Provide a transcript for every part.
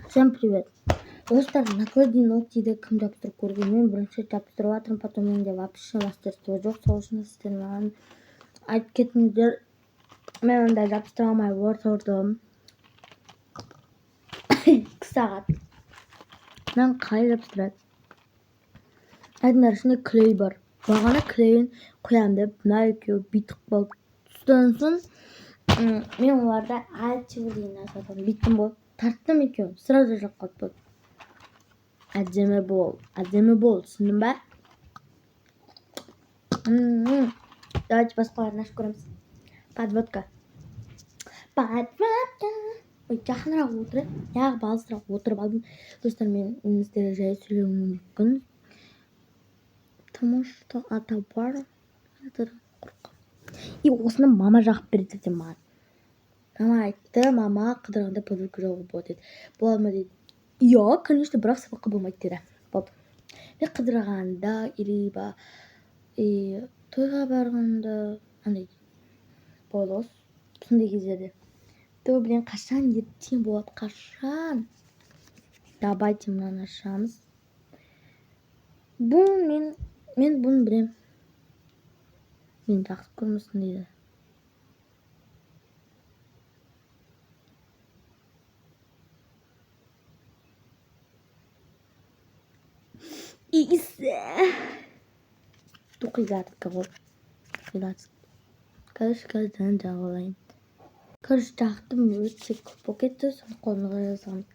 Всем привет! Достар, накладные ногтиді кім жабыстырып көрген? Мен бірінші жабыстырып жатырмын, потом менде вообще мастерство жоқ, сол үшін сіздер маған айтып кетіңіздер. Мен ондай жабыстыра алмай отырдым. 2 сағат. Мен қалай жабыстырады? Айтыңдар, ішінде клей бар. Бағана клейін құям деп, мына екеуі бүйтіп болды. Содан соң мен оларды альчевый деген нәрсе бүйттім ғой. Тарттым екеуін, сразу жоқ қалып болды. Әдемі бол, түсіндің ба? Давайте басқаларын ашып көреміз. Подводка. Ой, жақынырақ отыр. Яғы балыстырақ отырып алдым. Достар, мен сіздерге жай сөйлеуім мүмкін. Потому что ата бар. И осыны мама жағып береді деп маған. Мама айтты, мама қыдырғанда подводка жағуға болады деді. Болады ма дейді. Иә, конечно, бірақ сабаққа болмайды деді. Болды. Мен қыдырғанда, или тойға барғанда, андай болады ғой, сондай кездерде. То, блин, қашан ертең болады, қашан? Давайте мынаны ашамыз. Бұл мен бұны білем. Мен жақсы көрмесін дейді. Тоқилатка ғой. Қазір жағалайын. Короче, жақтым өте көп болып кетті, соны қолымға жазамыз.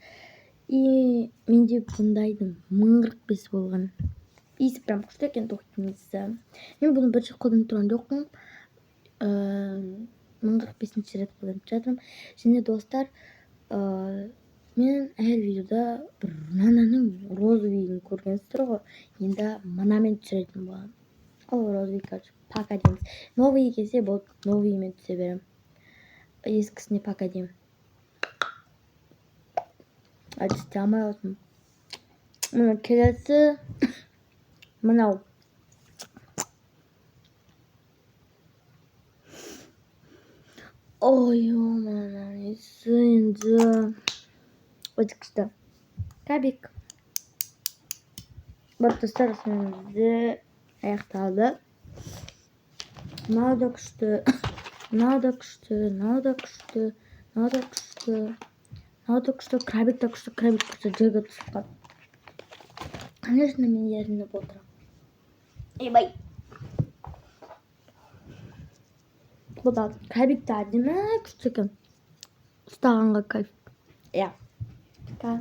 И менде бұндайдың 1045 болған. Иісі прям күшті екен тоқтың иісі. Мен бұны бірінші қолданып тұрған жоқпын. 1045-ші рет қолданып жатырмын. Және достар, мен әр видеода бір мынаның розовыйын көргенсіздер ғой. Енді мынамен түсіретін боламын. Ол розовый, короче, пока дейміз. Новый келсе болды, новыймен түсе беремін. Ескісіне пока деймін. Әдісті алмай отын. Мұны келесі мынау. Ой, мынаның иісі енді өте күшті. Кәбек. Бір достар, осыныңызды аяқталды. Мынау да күшті. Мынау да күшті. Крабик та күшті. Жерге түсіп қалды. Конечно, мен ерініп отырам. Ебай. Бұл да крабик та әдемі күшті екен. Ұстағанға кайф.